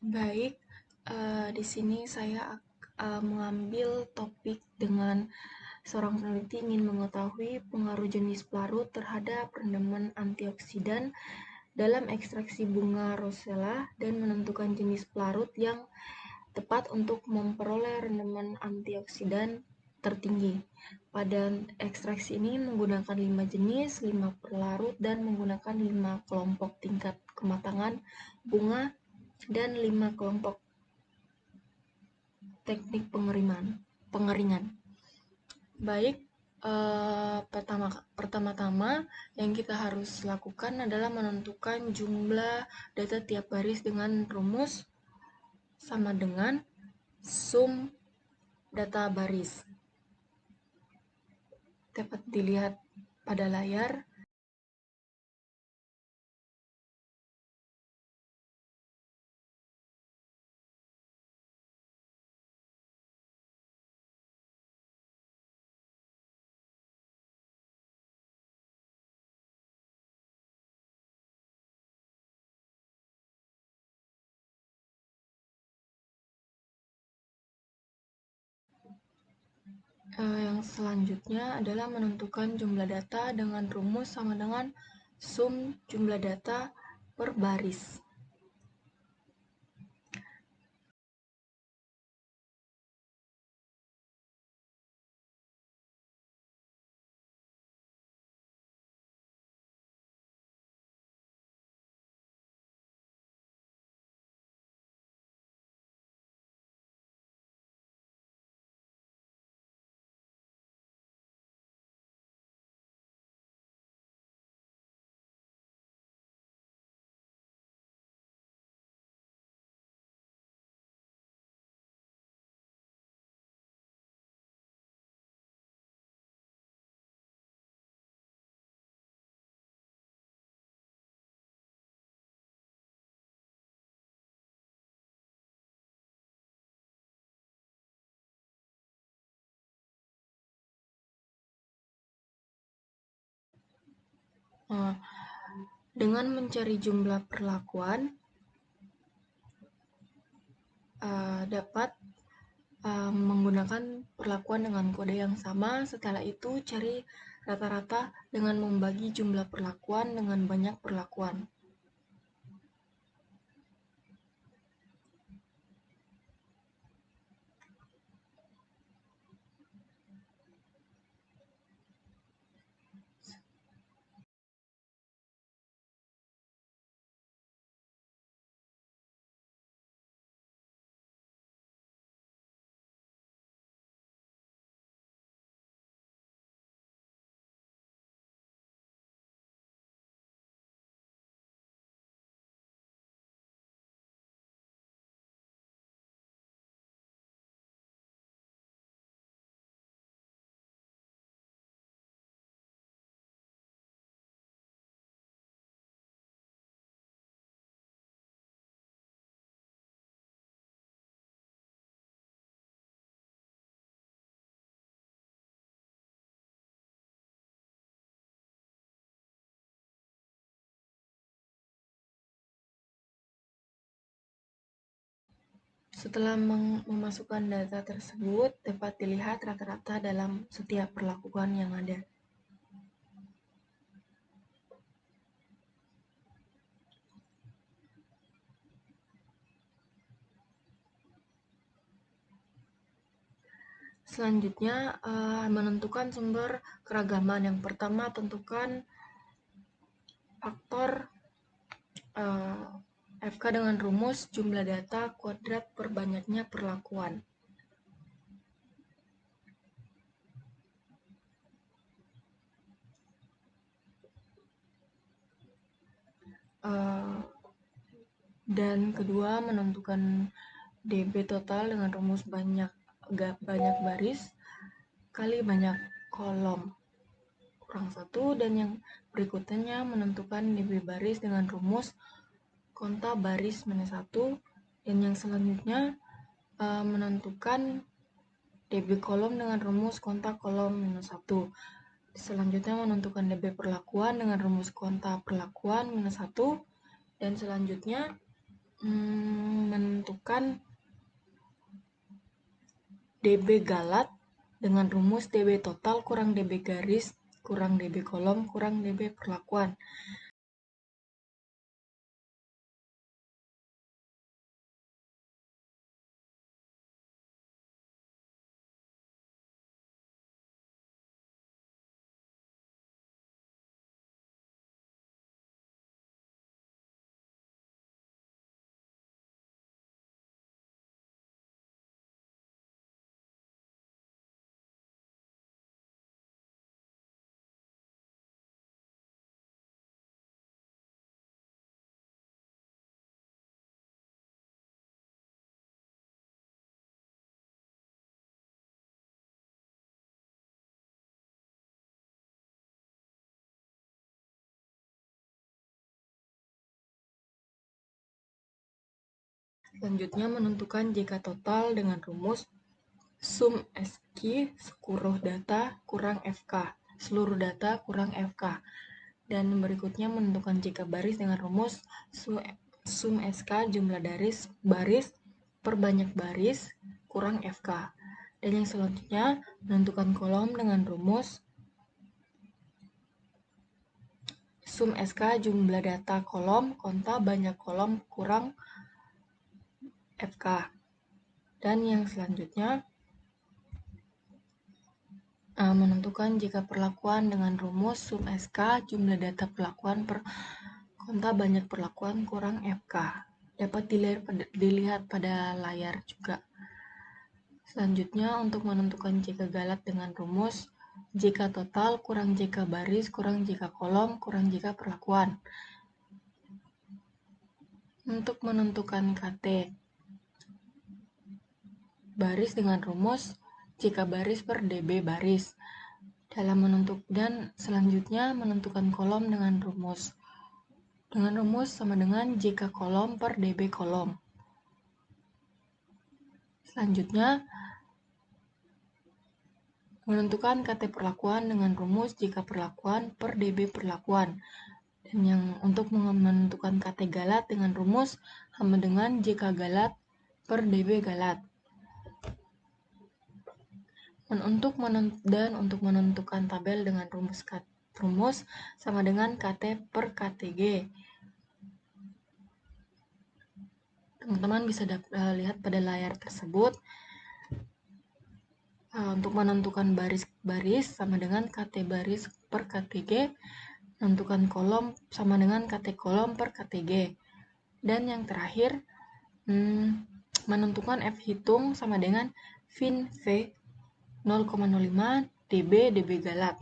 Baik, di sini saya mengambil topik dengan seorang peneliti ingin mengetahui pengaruh jenis pelarut terhadap rendaman antioksidan dalam ekstraksi bunga rosella dan menentukan jenis pelarut yang tepat untuk memperoleh rendaman antioksidan tertinggi. Pada ekstraksi ini menggunakan 5 jenis, 5 pelarut, dan menggunakan 5 kelompok tingkat kematangan bunga dan 5 kelompok teknik pengeringan. Baik, pertama-tama yang kita harus lakukan adalah menentukan jumlah data tiap baris dengan rumus sama dengan sum data baris. Dapat dilihat pada layar. Yang selanjutnya adalah menentukan jumlah data dengan rumus sama dengan sum jumlah data per baris. Dengan mencari jumlah perlakuan, dapat menggunakan perlakuan dengan kode yang sama. Setelah itu, cari rata-rata dengan membagi jumlah perlakuan dengan banyak perlakuan. Setelah memasukkan data tersebut, dapat dilihat rata-rata dalam setiap perlakuan yang ada. Selanjutnya, menentukan sumber keragaman. Yang pertama, tentukan faktor FK dengan rumus jumlah data kuadrat per banyaknya perlakuan. Dan kedua, menentukan DB total dengan rumus banyak baris kali banyak kolom kurang 1, dan yang berikutnya menentukan DB baris dengan rumus konta baris minus 1, dan yang selanjutnya menentukan DB kolom dengan rumus konta kolom minus 1. Selanjutnya menentukan DB perlakuan dengan rumus konta perlakuan minus 1, dan selanjutnya menentukan DB galat dengan rumus DB total kurang DB garis kurang DB kolom kurang DB perlakuan. Selanjutnya menentukan JK total dengan rumus sum SQ seluruh data kurang FK, seluruh data kurang FK. Dan berikutnya menentukan JK baris dengan rumus sum SK jumlah baris per banyak baris kurang FK. Dan yang selanjutnya menentukan kolom dengan rumus sum SK jumlah data kolom konta banyak kolom kurang FK. Dan yang selanjutnya menentukan jika perlakuan dengan rumus sum SK jumlah data perlakuan per konta banyak perlakuan kurang FK. Dapat dilihat pada layar juga. Selanjutnya untuk menentukan JK galat dengan rumus JK total kurang JK baris kurang JK kolom kurang JK perlakuan. Untuk menentukan KT baris dengan rumus JK baris per DB baris. Dan selanjutnya menentukan kolom dengan rumus sama dengan JK kolom per DB kolom. Selanjutnya menentukan KT perlakuan dengan rumus JK perlakuan per DB perlakuan. Dan yang untuk menentukan KT galat dengan rumus sama dengan JK galat per DB galat. Dan untuk menentukan tabel dengan rumus sama dengan KT per KTG. Teman-teman bisa lihat pada layar tersebut. Untuk menentukan baris-baris sama dengan KT baris per KTG, menentukan kolom sama dengan KT kolom per KTG. Dan yang terakhir, menentukan F hitung sama dengan fin V 0,05 dB dB galat.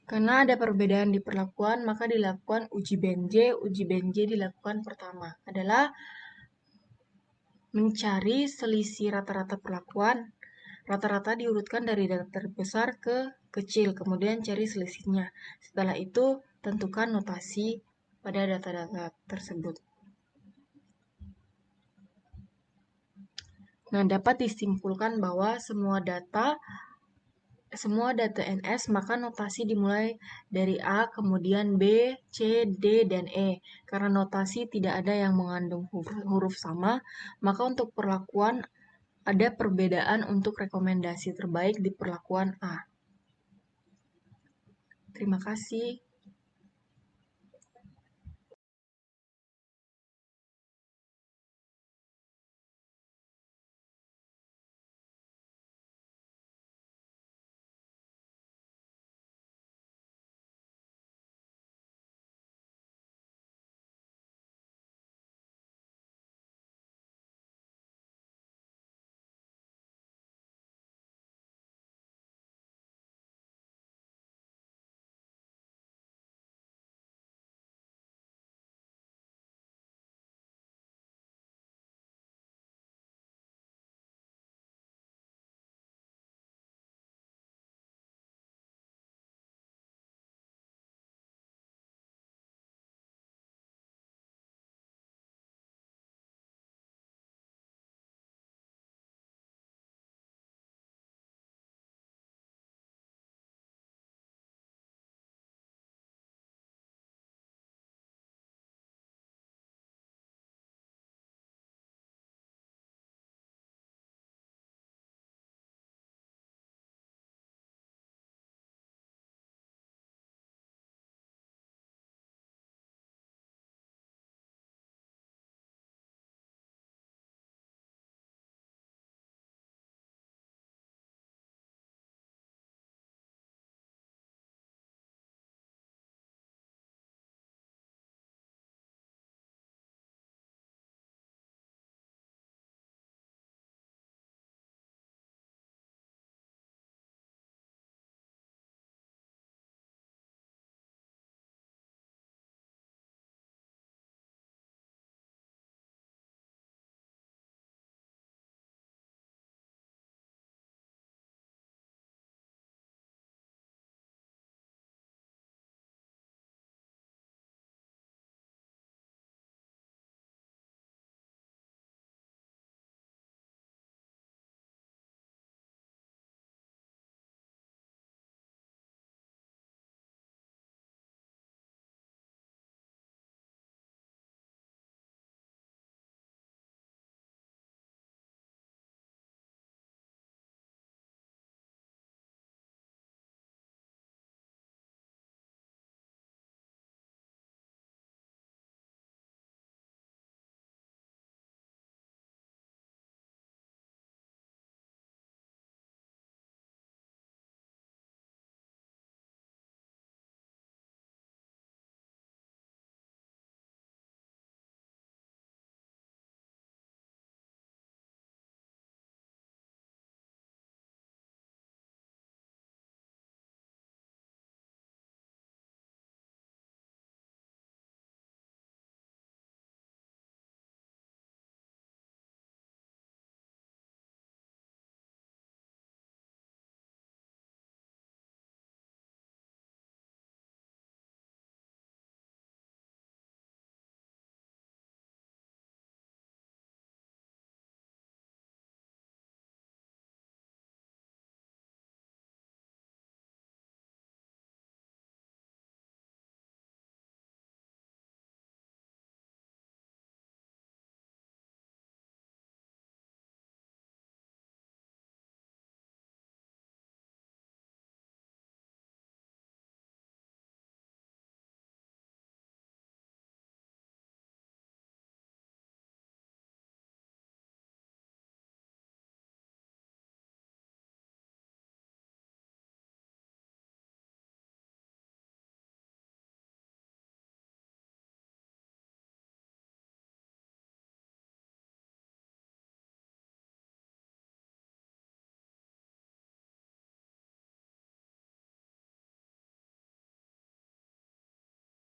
Karena ada perbedaan di perlakuan, maka dilakukan uji Benj. Uji Benj dilakukan pertama adalah mencari selisih rata-rata perlakuan. Rata-rata diurutkan dari data terbesar ke kecil, kemudian cari selisihnya. Setelah itu, tentukan notasi pada data-data tersebut. Nah, dapat disimpulkan bahwa semua data NS maka notasi dimulai dari A, kemudian B, C, D, dan E. Karena notasi tidak ada yang mengandung huruf sama, maka untuk perlakuan ada perbedaan untuk rekomendasi terbaik di perlakuan A. Terima kasih.